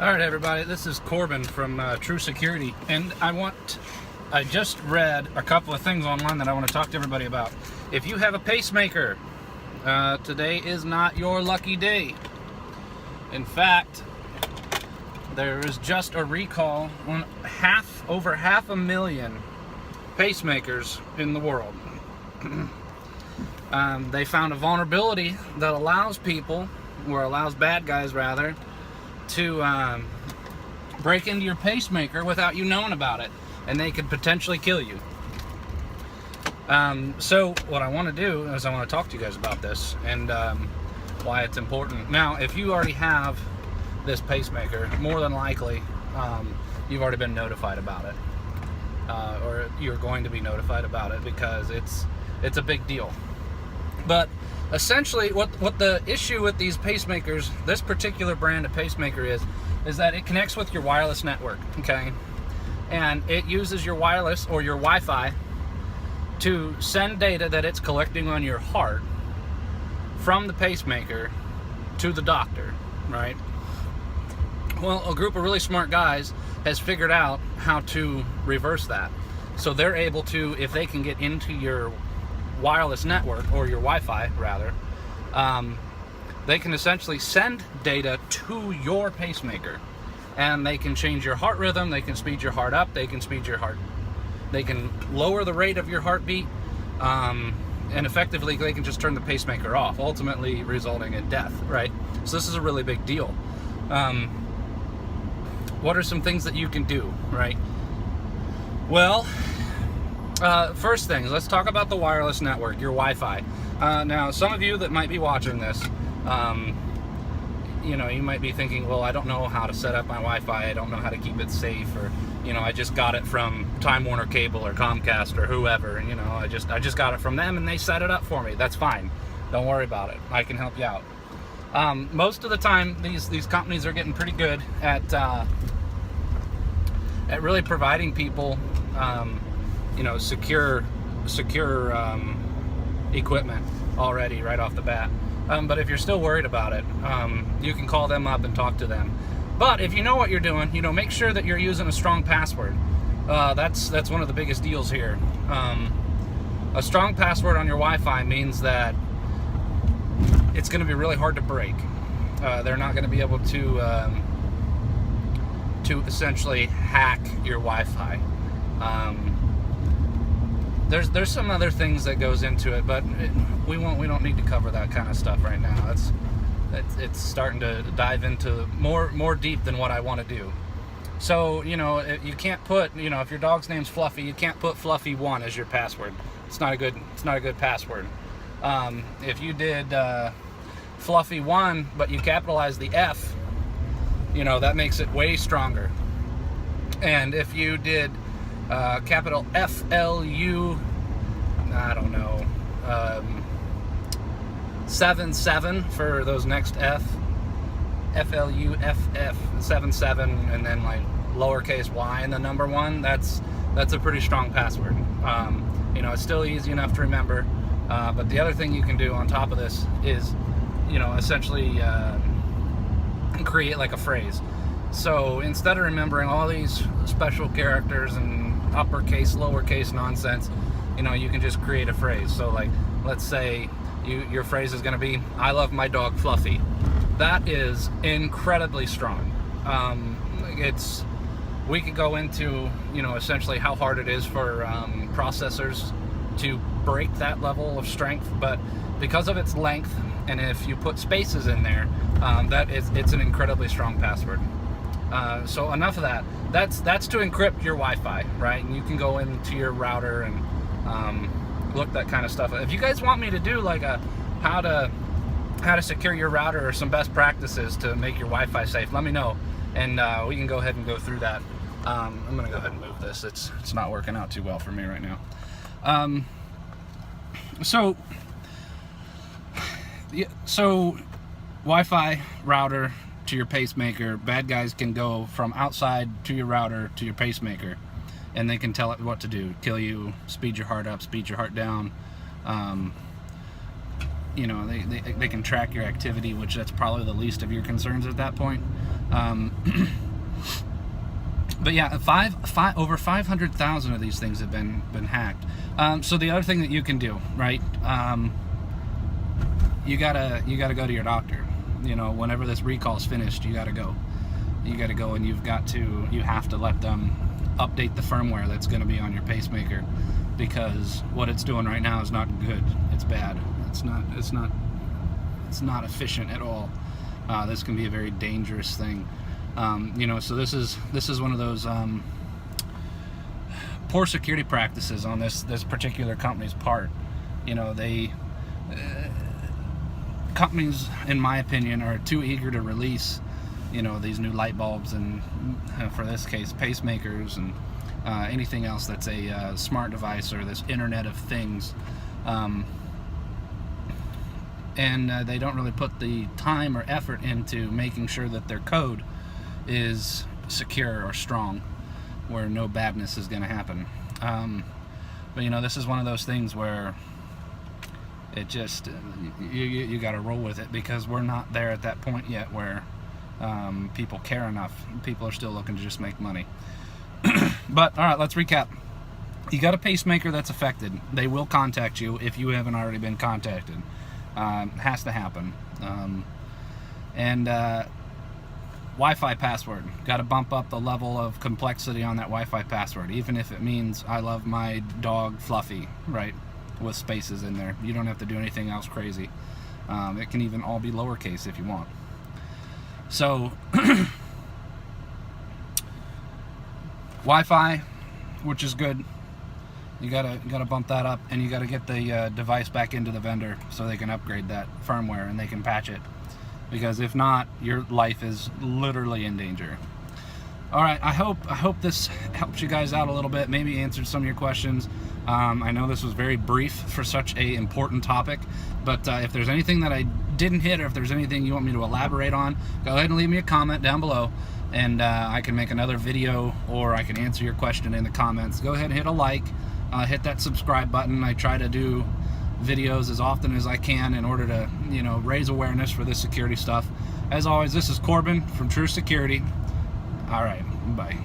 Alright everybody, this is Corbin from Tru-Security, and I just read a couple of things online that I want to talk to everybody about. If you have a pacemaker, today is not your lucky day. In fact, there is just a recall on over 500,000 pacemakers in the world. They found a vulnerability that allows bad guys rather, to break into your pacemaker without you knowing about it, and they could potentially kill you. So what I want to do is I want to talk to you guys about this and why it's important. Now, if you already have this pacemaker, more than likely you've already been notified about it, or you're going to be notified about it because it's a big deal. But essentially, what the issue with these pacemakers, this particular brand of pacemaker is that it connects with your wireless network, okay? And it uses your wireless or your Wi-Fi to send data that it's collecting on your heart from the pacemaker to the doctor, right? Well, a group of really smart guys has figured out how to reverse that. So they're able to, if they can get into your wireless network, or your Wi-Fi rather, they can essentially send data to your pacemaker, and they can change your heart rhythm, they can speed your heart up, they can lower the rate of your heartbeat, and effectively they can just turn the pacemaker off, ultimately resulting in death, right? So this is a really big deal. What are some things that you can do, right? Well, first things, let's talk about the wireless network, your Wi-Fi. Now, some of you that might be watching this, you might be thinking, well, I don't know how to set up my Wi-Fi, I don't know how to keep it safe, or, I just got it from Time Warner Cable or Comcast or whoever, and, I just got it from them and they set it up for me. That's fine. Don't worry about it. I can help you out. Most of the time, these companies are getting pretty good at really providing people secure equipment already right off the bat. But if you're still worried about it, you can call them up and talk to them. But if you know what you're doing, make sure that you're using a strong password. That's one of the biggest deals here. A strong password on your Wi-Fi means that it's going to be really hard to break. They're not going to be able to essentially hack your Wi-Fi. There's some other things that goes into it, but we don't need to cover that kind of stuff right now. It's starting to dive into more deep than what I want to do. So you can't put if your dog's name's Fluffy, you can't put Fluffy1 as your password. It's not a good password. If you did Fluffy1 but you capitalize the F, that makes it way stronger. And if you did capital FLU, I don't know, 77 for those next F, FLU, FF, 77, and then like lowercase y and the number 1, that's a pretty strong password. It's still easy enough to remember, but the other thing you can do on top of this is, essentially create like a phrase. So instead of remembering all these special characters and uppercase, lowercase nonsense, you can just create a phrase. So like, let's say your phrase is going to be, I love my dog Fluffy. That is incredibly strong. We could go into, essentially how hard it is for processors to break that level of strength, but because of its length, and if you put spaces in there, it's an incredibly strong password. So enough of that. That's to encrypt your Wi-Fi, right? And you can go into your router and look that kind of stuff. If you guys want me to do like how to secure your router or some best practices to make your Wi-Fi safe, let me know, and we can go ahead and go through that. I'm gonna go ahead and move this. It's not working out too well for me right now. So Wi-Fi router to your pacemaker, bad guys can go from outside to your router to your pacemaker, and they can tell it what to do: kill you, speed your heart up, speed your heart down. They can track your activity, which that's probably the least of your concerns at that point. But yeah, over 500,000 of these things have been hacked. So the other thing that you can do, right? You gotta go to your doctor. You know, whenever this recall's finished, you gotta go. You gotta go, and you have to let them update the firmware that's going to be on your pacemaker, because what it's doing right now is not good. It's bad. It's not efficient at all. This can be a very dangerous thing. You know, so this is one of those poor security practices on this particular company's part. You know, companies, in my opinion, are too eager to release, you know, these new light bulbs and, for this case, pacemakers and anything else that's a smart device or this Internet of Things. And they don't really put the time or effort into making sure that their code is secure or strong, where no badness is going to happen. But you know, this is one of those things where it just you got to roll with it, because we're not there at that point yet where people care enough. People are still looking to just make money. But all right, let's recap. You got a pacemaker that's affected. They will contact you if you haven't already been contacted. Has to happen. And Wi-Fi password. Got to bump up the level of complexity on that Wi-Fi password, even if it means I love my dog Fluffy, right, with spaces in there. You don't have to do anything else crazy. It can even all be lowercase if you want. So Wi-Fi, which is good. You gotta bump that up, and you gotta get the device back into the vendor so they can upgrade that firmware and they can patch it. Because if not, your life is literally in danger. All right, I hope this helps you guys out a little bit. Maybe answered some of your questions. I know this was very brief for such a important topic, but if there's anything that I didn't hit, or if there's anything you want me to elaborate on, go ahead and leave me a comment down below, and I can make another video, or I can answer your question in the comments. Go ahead and hit a like. Hit that subscribe button. I try to do videos as often as I can in order to, you know, raise awareness for this security stuff. As always, this is Corbin from Tru-Security. All right, bye.